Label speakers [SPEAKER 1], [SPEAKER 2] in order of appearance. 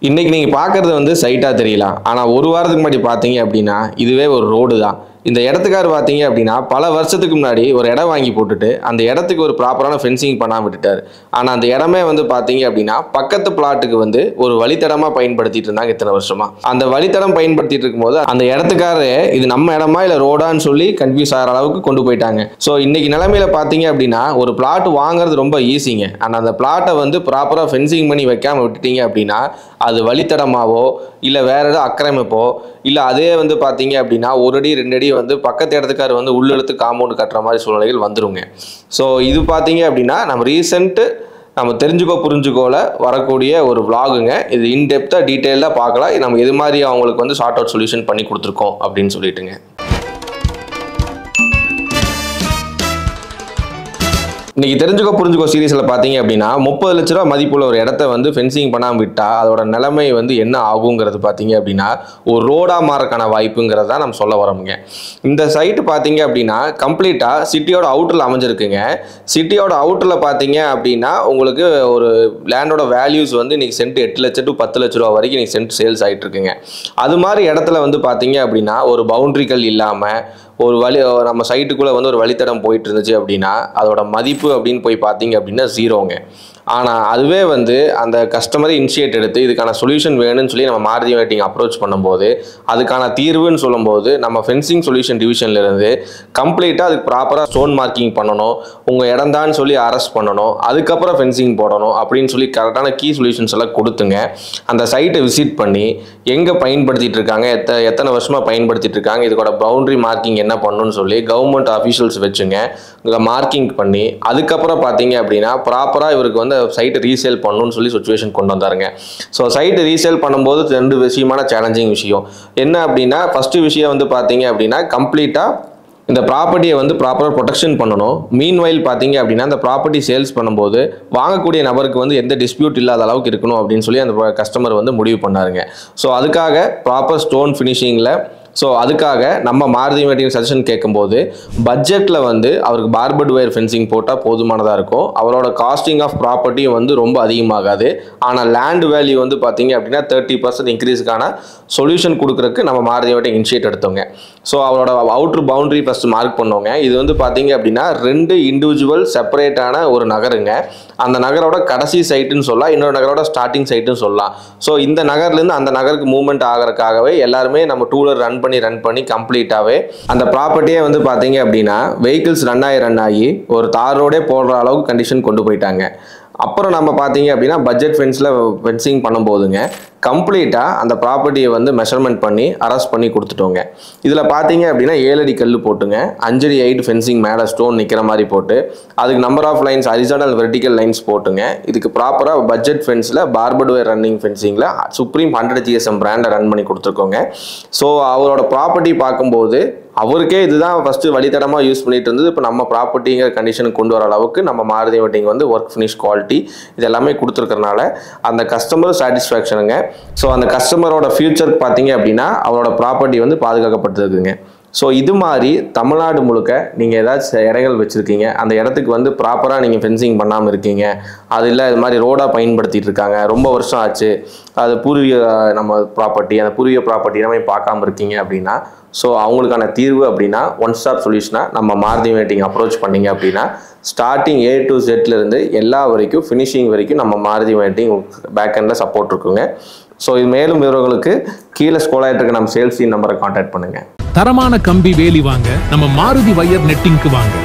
[SPEAKER 1] இன்னைக்கு நீங்க பார்க்கறது வந்து சைட்டா தெரியலாம். ஆனா ஒரு வாரத்துக்கு முன்னாடி பார்த்தீங்க அப்படின்னா, இதுவே ஒரு ரோடு தான். இந்த இடத்துக்காரு பார்த்தீங்க அப்படின்னா, பல வருஷத்துக்கு முன்னாடி ஒரு இடம் வாங்கி போட்டுட்டு, அந்த இடத்துக்கு ஒரு ப்ராப்பரான ஃபென்சிங் பண்ணாம விட்டுட்டாரு. ஆனா அந்த இடமே வந்து பார்த்தீங்க அப்படின்னா, பக்கத்து பிளாட்டுக்கு வந்து ஒரு வழித்தடமா பயன்படுத்திட்டு இருந்தாங்க இத்தனை வருஷமா. அந்த வழித்தடம் பயன்படுத்திட்டு இருக்கும்போது, அந்த இடத்துக்காரரு இது நம்ம இடமா இல்ல ரோடான்னு சொல்லி கன்ஃபியூஸ் ஆகிற அளவுக்கு கொண்டு போயிட்டாங்க. ஸோ இன்னைக்கு நிலைமையில பார்த்தீங்க அப்படின்னா, ஒரு பிளாட் வாங்குறது ரொம்ப ஈஸிங்க. ஆனா அந்த பிளாட்டை வந்து ப்ராப்பரா ஃபென்சிங் பண்ணி வைக்காம விட்டுட்டீங்க அப்படின்னா, அது வழித்தடமாவோ இல்ல வேற ஏதோ ஆக்கிரமிப்போ இல்ல அதே வந்து பார்த்தீங்க அப்படின்னா, ஒரு அடி 2 அடி வந்து பக்கத்து இடத்துக்காரு வந்து உள்ளெழுத்து காம்பவுண்ட் கட்டுற மாதிரி சூழ்நிலைகள் வந்துருங்க. ஸோ இது பார்த்தீங்க அப்படின்னா, நம்ம தெரிஞ்சுக்கோ புரிஞ்சுக்கோல வரக்கூடிய ஒரு vlogங்க. இது இன்டெப்த்தாக டீட்டெயிலாக பார்க்கலாம். நம்ம எது மாதிரி அவங்களுக்கு வந்து ஷார்ட் அவுட் சொல்யூஷன் பண்ணி கொடுத்துருக்கோம் அப்படின்னு சொல்லிட்டுங்க. இன்னைக்கு தெரிஞ்சுக்கோ புரிஞ்சுக்கோ சீரீஸில் பார்த்தீங்க அப்படின்னா 30 லட்ச ரூபா மதிப்புள்ள ஒரு இடத்த வந்து ஃபென்சிங் பண்ணாமல் விட்டா அதோட நிலைமை வந்து என்ன ஆகுங்கிறது பார்த்தீங்க அப்படின்னா ஒரு ரோடாக மாறக்கான வாய்ப்புங்கிறத தான் நம்ம சொல்ல வரோமுங்க. இந்த சைட்டு பார்த்தீங்க அப்படின்னா கம்ப்ளீட்டாக சிட்டியோட அவுட்டரில் அமைஞ்சிருக்குங்க. சிட்டியோட அவுட்டரில் பார்த்தீங்க அப்படின்னா உங்களுக்கு ஒரு லேண்டோட வேல்யூஸ் வந்து இன்னைக்கு சென்ட் 8 லட்சம் டு 10 லட்ச ரூபா வரைக்கும் இன்னைக்கு சென்ட் சேல்ஸ் ஆகிட்டு இருக்குங்க. அது மாதிரி இடத்துல வந்து பார்த்தீங்க அப்படின்னா ஒரு பவுண்டரிகள் இல்லாமல் ஒரு வழி நம்ம சைட்டுக்குள்ளே வந்து ஒரு வழித்தடம் போயிட்டு இருந்துச்சு அப்படின்னா அதோட மதிப்பு அப்படின்னு போய் பார்த்தீங்க அப்படின்னா ஜீரோங்க. ஆனால் அதுவே வந்து அந்த கஸ்டமரை இனிஷியேட் எடுத்து இதுக்கான சொல்யூஷன் வேணும்னு சொல்லி நம்ம மாருதி வெயிட்டிங் அப்ரோச் பண்ணும்போது அதுக்கான தீர்வுன்னு சொல்லும்போது நம்ம ஃபென்சிங் சொல்யூஷன் டிவிஷன்லேருந்து கம்ப்ளீட்டாக அதுக்கு ப்ராப்பராக ஸ்டோன் மார்க்கிங் பண்ணணும், உங்கள் இடம்தான்னு சொல்லி அரெஸ்ட் பண்ணணும், அதுக்கப்புறம் ஃபென்சிங் போடணும் அப்படின்னு சொல்லி கரெக்டான கீ சொல்யூஷன்ஸ் எல்லாம் கொடுத்துங்க. அந்த சைட்டை விசிட் பண்ணி எங்கே பயன்படுத்திட்டு இருக்காங்க, எத்தனை வருஷமாக பயன்படுத்திட்டு இருக்காங்க, இதுக்கோட பவுண்டரி மார்க்கிங் என்ன பண்ணணும்னு சொல்லி கவர்மெண்ட் அஃபீஷியல்ஸ் வச்சுங்க மார்க்கிங் பண்ணி அதுக்கப்புறம் பார்த்தீங்க அப்படின்னா ப்ராப்பராக இவருக்கு வந்து சைட்டை ரீசேல் பண்ணணும்னு சொல்லி சுச்சுவேஷன் கொண்டு வந்தாருங்க. ஸோ சைட்டு ரீசேல் பண்ணும்போது 2 விஷயமான சேலஞ்சிங் விஷயம் என்ன அப்படின்னா, ஃபஸ்ட்டு விஷயம் வந்து பார்த்தீங்க அப்படின்னா கம்ப்ளீட்டாக இந்த ப்ராப்பர்ட்டியை வந்து ப்ராப்பராக ப்ரொடெக்ஷன் பண்ணணும். மீன்வைல் பார்த்தீங்க அப்படின்னா அந்த ப்ராப்பர்ட்டி சேல்ஸ் பண்ணும்போது வாங்கக்கூடிய நபருக்கு வந்து எந்த டிஸ்பியூட் இல்லாத அளவுக்கு இருக்கணும் அப்படின்னு சொல்லி அந்த கஸ்டமர் வந்து முடிவு பண்ணாருங்க. ஸோ அதுக்காக ப்ராப்பர் ஸ்டோன் ஃபினிஷிங்கில் அதுக்காக நம்ம மாருதி வெயிட்டிங் சஜஷன் கேட்கும்போது பட்ஜெட்டில் வந்து அவருக்கு பார்பர்ட் வயர் ஃபென்சிங் போட்டால் போதுமானதாக இருக்கும். அவரோட காஸ்டிங் ஆஃப் ப்ராப்பர்ட்டியும் வந்து ரொம்ப அதிகமாகாது. ஆனால் லேண்ட் வேல்யூ வந்து பார்த்தீங்க அப்படின்னா 30% இன்க்ரீஸுக்கான சொல்யூஷன் கொடுக்குறதுக்கு நம்ம மாருதி வெயிட்டிங் இனிஷியேட் எடுத்தோங்க. ஸோ அவரோட அவுட்ரு பவுண்டரி ஃபஸ்ட்டு மார்க் பண்ணோங்க. இது வந்து பார்த்தீங்க அப்படின்னா 2 இண்டிவிஜுவல் செப்பரேட்டான ஒரு நகருங்க. அந்த நகரோட கடைசி சைட்டுன்னு சொல்லலாம், இன்னொரு நகரோட ஸ்டார்டிங் சைட்டுன்னு சொல்லலாம். ஸோ இந்த நகர்லேருந்து அந்த நகருக்கு மூவ்மெண்ட் ஆகிறதுக்காகவே எல்லாருமே நம்ம டூலர் ரன் பண்ணி கம்ப்ளீட்டாகவே அந்த ப்ராப்பர்ட்டியே வந்து பார்த்தீங்க அப்படின்னா வெஹிக்கிள்ஸ் ரன் ஆகி ஒரு தார் ரோடே போடுற அளவுக்கு கண்டிஷன் கொண்டு போயிட்டாங்க. அப்புறம் நம்ம பார்த்தீங்க அப்படின்னா பட்ஜெட் ஃபென்சிங் பண்ணும்போதுங்க கம்ப்ளீட்டாக அந்த ப்ராப்பர்ட்டியை வந்து மெஷர்மெண்ட் பண்ணி அரெஸ்ட் பண்ணி கொடுத்துட்டோங்க. இதில் பார்த்தீங்க அப்படின்னா 7 அடி கல் போட்டுங்க, 5 அடி ஹைட் ஃபென்சிங் மேலே ஸ்டோன் நிற்கிற மாதிரி போட்டு அதுக்கு number of lines horizontal vertical lines போட்டுங்க. இதுக்கு ப்ராப்பராக பட்ஜெட் ஃபென்ஸில் பார்பர்ட் வயர் ரன்னிங் ஃபென்சிங்கில் சுப்ரீம் 100 GSM பிராண்டை ரன் பண்ணி கொடுத்துருக்கோங்க. ஸோ அவரோட ப்ராப்பர்ட்டி பார்க்கும்போது அவருக்கே இதுதான் ஃபஸ்ட்டு வழித்தடமாக யூஸ் பண்ணிட்டு இருந்தது. இப்போ நம்ம ப்ராப்பர்ட்டிங்கிற கண்டிஷனுக்கு கொண்டு வர அளவுக்கு நம்ம மாருதி வெயிட்டிங் வந்து ஒர்க் ஃபினிஷ் குவாலிட்டி இது எல்லாமே கொடுத்துருக்கறனால அந்த கஸ்டமர் சாட்டிஸ்ஃபேக்ஷனுங்க. ஸோ அந்த கஸ்டமரோட ஃபியூச்சருக்கு பார்த்தீங்க அப்படின்னா அவரோட ப்ராப்பர்ட்டி வந்து பாதுகாக்கப்பட்டிருக்குங்க. ஸோ இது மாதிரி தமிழ்நாடு முழுக்க நீங்கள் ஏதாச்சும் இடங்கள் வச்சுருக்கீங்க, அந்த இடத்துக்கு வந்து ப்ராப்பராக நீங்கள் ஃபென்சிங் பண்ணாமல் இருக்கீங்க, அது இல்லை இது மாதிரி ரோடாக பயன்படுத்திகிட்டு இருக்காங்க, ரொம்ப வருஷம் ஆச்சு, அது பூர்வீக நம்ம ப்ராப்பர்ட்டி அந்த பூர்வீக ப்ராப்பர்ட்டி எல்லாமே பார்க்காம இருக்கீங்க அப்படின்னா ஸோ அவங்களுக்கான தீர்வு அப்படின்னா ஒன் ஸ்டாப் சொல்யூஷனாக நம்ம மாருதி வெயிட்டிங் அப்ரோச் பண்ணிங்க அப்படின்னா ஸ்டார்டிங் A to Zலேருந்து எல்லா வரைக்கும் ஃபினிஷிங் வரைக்கும் நம்ம மாருதி வெயிட்டிங் பேக்எண்டில் சப்போர்ட் இருக்குங்க. ஸோ இது மேலும் விவரங்களுக்கு கீழே ஸ்க்ரோல் ஆகிட்டு இருக்க நம்ம சேல்ஸ் டீம் நம்பரை கான்டாக்ட் பண்ணுங்கள்.
[SPEAKER 2] தரமான கம்பி வேலி வாங்க நம்ம மாருதி வயர் நெட்டிங்க்கு வாங்க.